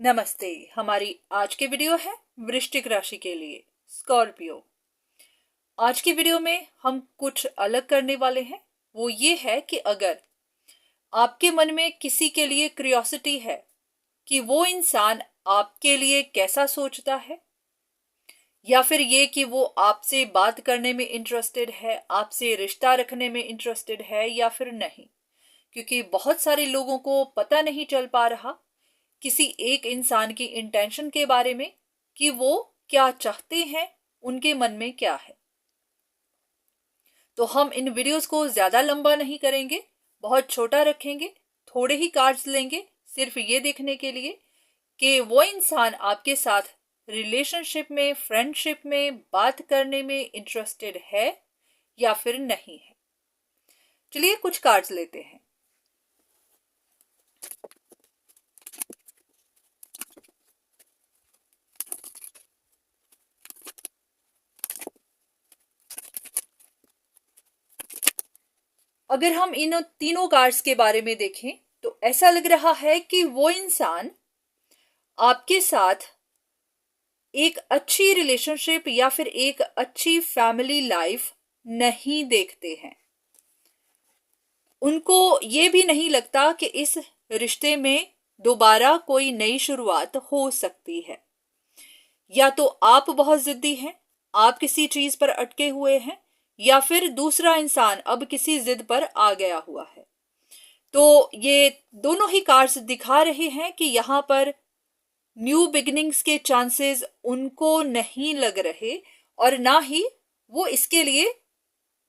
नमस्ते। हमारी आज की वीडियो है वृश्चिक राशि के लिए स्कॉर्पियो। आज की वीडियो में हम कुछ अलग करने वाले हैं। वो ये है कि अगर आपके मन में किसी के लिए क्यूरियोसिटी है कि वो इंसान आपके लिए कैसा सोचता है, या फिर ये कि वो आपसे बात करने में इंटरेस्टेड है, आपसे रिश्ता रखने में इंटरेस्टेड है या फिर नहीं, क्योंकि बहुत सारे लोगों को पता नहीं चल पा रहा किसी एक इंसान की इंटेंशन के बारे में कि वो क्या चाहते हैं, उनके मन में क्या है। तो हम इन वीडियोस को ज्यादा लंबा नहीं करेंगे, बहुत छोटा रखेंगे, थोड़े ही कार्ड्स लेंगे सिर्फ ये देखने के लिए कि वो इंसान आपके साथ रिलेशनशिप में, फ्रेंडशिप में, बात करने में इंटरेस्टेड है या फिर नहीं है। चलिए कुछ कार्ड्स लेते हैं। अगर हम इन तीनों कार्ड्स के बारे में देखें तो ऐसा लग रहा है कि वो इंसान आपके साथ एक अच्छी रिलेशनशिप या फिर एक अच्छी फैमिली लाइफ नहीं देखते हैं। उनको ये भी नहीं लगता कि इस रिश्ते में दोबारा कोई नई शुरुआत हो सकती है। या तो आप बहुत जिद्दी हैं, आप किसी चीज पर अटके हुए हैं, या फिर दूसरा इंसान अब किसी जिद पर आ गया हुआ है। तो ये दोनों ही कार्ड्स दिखा रहे हैं कि यहाँ पर न्यू बिगिनिंग्स के चांसेस उनको नहीं लग रहे और ना ही वो इसके लिए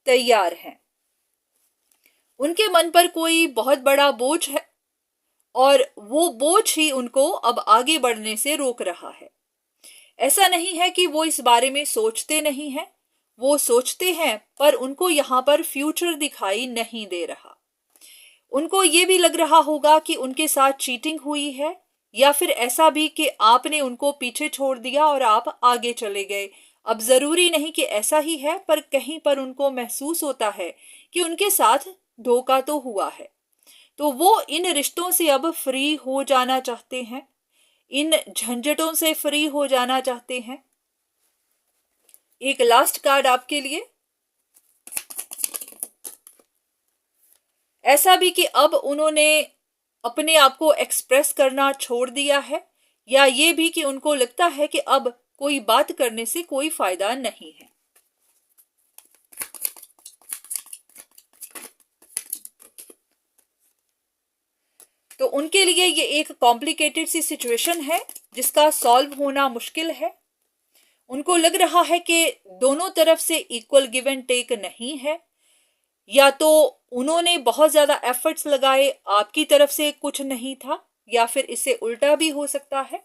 तैयार हैं। उनके मन पर कोई बहुत बड़ा बोझ है और वो बोझ ही उनको अब आगे बढ़ने से रोक रहा है। ऐसा नहीं है कि वो इस बारे में सोचते नहीं हैं, वो सोचते हैं, पर उनको यहाँ पर फ्यूचर दिखाई नहीं दे रहा। उनको ये भी लग रहा होगा कि उनके साथ चीटिंग हुई है, या फिर ऐसा भी कि आपने उनको पीछे छोड़ दिया और आप आगे चले गए। अब जरूरी नहीं कि ऐसा ही है, पर कहीं पर उनको महसूस होता है कि उनके साथ धोखा तो हुआ है। तो वो इन रिश्तों से अब फ्री हो जाना चाहते हैं, इन झंझटों से फ्री हो जाना चाहते हैं। एक लास्ट कार्ड आपके लिए। ऐसा भी कि अब उन्होंने अपने आप को एक्सप्रेस करना छोड़ दिया है, या ये भी कि उनको लगता है कि अब कोई बात करने से कोई फायदा नहीं है। तो उनके लिए ये एक कॉम्प्लिकेटेड सी सिचुएशन है जिसका सॉल्व होना मुश्किल है। उनको लग रहा है कि दोनों तरफ से इक्वल गिव एंड टेक नहीं है, या तो उन्होंने बहुत ज्यादा एफर्ट्स लगाए, आपकी तरफ से कुछ नहीं था, या फिर इससे उल्टा भी हो सकता है।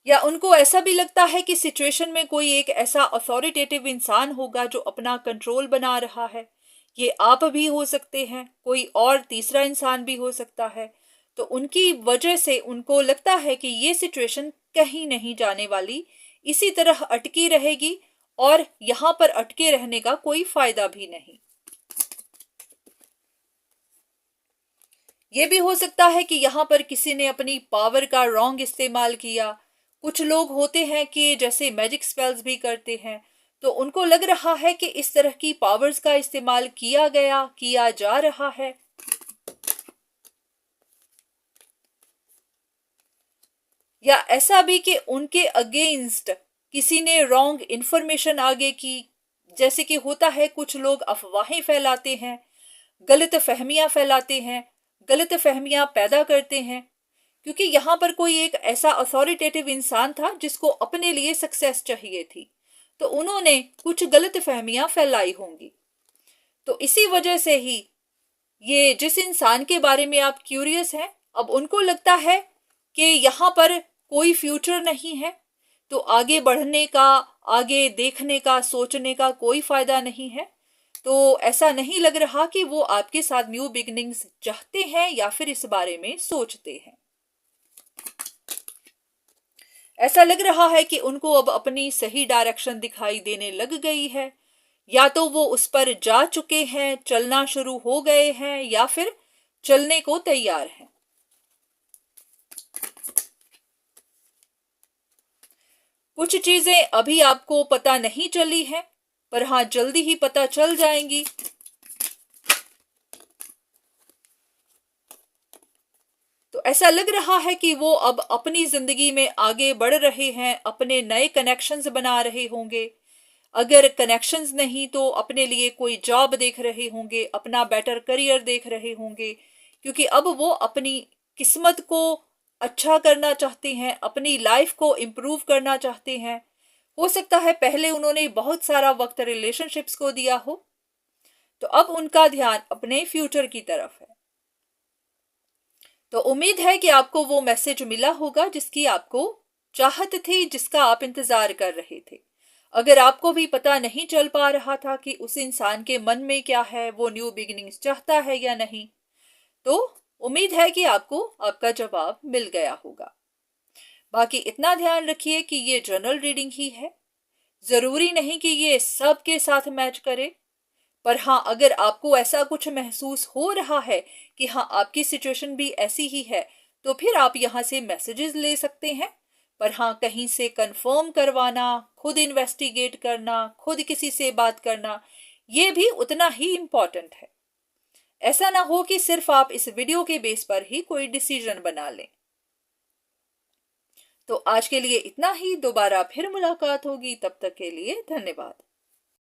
या उनको ऐसा भी लगता है कि सिचुएशन में कोई एक ऐसा अथॉरिटेटिव इंसान होगा जो अपना कंट्रोल बना रहा है। ये आप भी हो सकते हैं, कोई और तीसरा इंसान भी हो सकता है। तो उनकी वजह से उनको लगता है कि ये सिचुएशन कहीं नहीं जाने वाली, इसी तरह अटकी रहेगी और यहां पर अटके रहने का कोई फायदा भी नहीं। ये भी हो सकता है कि यहां पर किसी ने अपनी पावर का रॉन्ग इस्तेमाल किया। कुछ लोग होते हैं कि जैसे मैजिक स्पेल्स भी करते हैं, तो उनको लग रहा है कि इस तरह की पावर्स का इस्तेमाल किया जा रहा है। या ऐसा भी कि उनके अगेंस्ट किसी ने रॉन्ग इंफॉर्मेशन आगे की। जैसे कि होता है, कुछ लोग अफवाहें फैलाते हैं, गलत फहमियां फैलाते हैं, गलत फहमियां पैदा करते हैं, क्योंकि यहां पर कोई एक ऐसा अथॉरिटेटिव इंसान था जिसको अपने लिए सक्सेस चाहिए थी, तो उन्होंने कुछ गलत फहमियां फैलाई होंगी। तो इसी वजह से ही ये जिस इंसान के बारे में आप क्यूरियस हैं, अब उनको लगता है कि यहां पर कोई फ्यूचर नहीं है, तो आगे बढ़ने का, आगे देखने का, सोचने का कोई फायदा नहीं है। तो ऐसा नहीं लग रहा कि वो आपके साथ न्यू बिगिनिंग्स चाहते हैं या फिर इस बारे में सोचते हैं। ऐसा लग रहा है कि उनको अब अपनी सही डायरेक्शन दिखाई देने लग गई है, या तो वो उस पर जा चुके हैं, चलना शुरू हो गए हैं, या फिर चलने को तैयार हैं। कुछ चीजें अभी आपको पता नहीं चली हैं, पर हाँ जल्दी ही पता चल जाएंगी। तो ऐसा लग रहा है कि वो अब अपनी जिंदगी में आगे बढ़ रहे हैं, अपने नए कनेक्शंस बना रहे होंगे। अगर कनेक्शंस नहीं तो अपने लिए कोई जॉब देख रहे होंगे, अपना बेटर करियर देख रहे होंगे, क्योंकि अब वो अपनी किस्मत को अच्छा करना चाहते हैं, अपनी लाइफ को इम्प्रूव करना चाहते हैं। हो सकता है पहले उन्होंने बहुत सारा वक्त रिलेशनशिप्स को दिया हो, तो अब उनका ध्यान अपने फ्यूचर की तरफ है। तो उम्मीद है कि आपको वो मैसेज मिला होगा जिसकी आपको चाहत थी, जिसका आप इंतजार कर रहे थे। अगर आपको भी पता नहीं चल पा रहा था कि उस इंसान के मन में क्या है, वो न्यू बिगिनिंग्स चाहता है या नहीं, तो उम्मीद है कि आपको आपका जवाब मिल गया होगा। बाकी इतना ध्यान रखिए कि ये जनरल रीडिंग ही है, जरूरी नहीं कि ये सबके साथ मैच करे। पर हाँ, अगर आपको ऐसा कुछ महसूस हो रहा है कि हाँ आपकी सिचुएशन भी ऐसी ही है, तो फिर आप यहाँ से मैसेजेस ले सकते हैं। पर हाँ, कहीं से कंफर्म करवाना, खुद इन्वेस्टिगेट करना, खुद किसी से बात करना, ये भी उतना ही इम्पोर्टेंट है। ऐसा ना हो कि सिर्फ आप इस वीडियो के बेस पर ही कोई डिसीजन बना लें। तो आज के लिए इतना ही, दोबारा फिर मुलाकात होगी, तब तक के लिए धन्यवाद।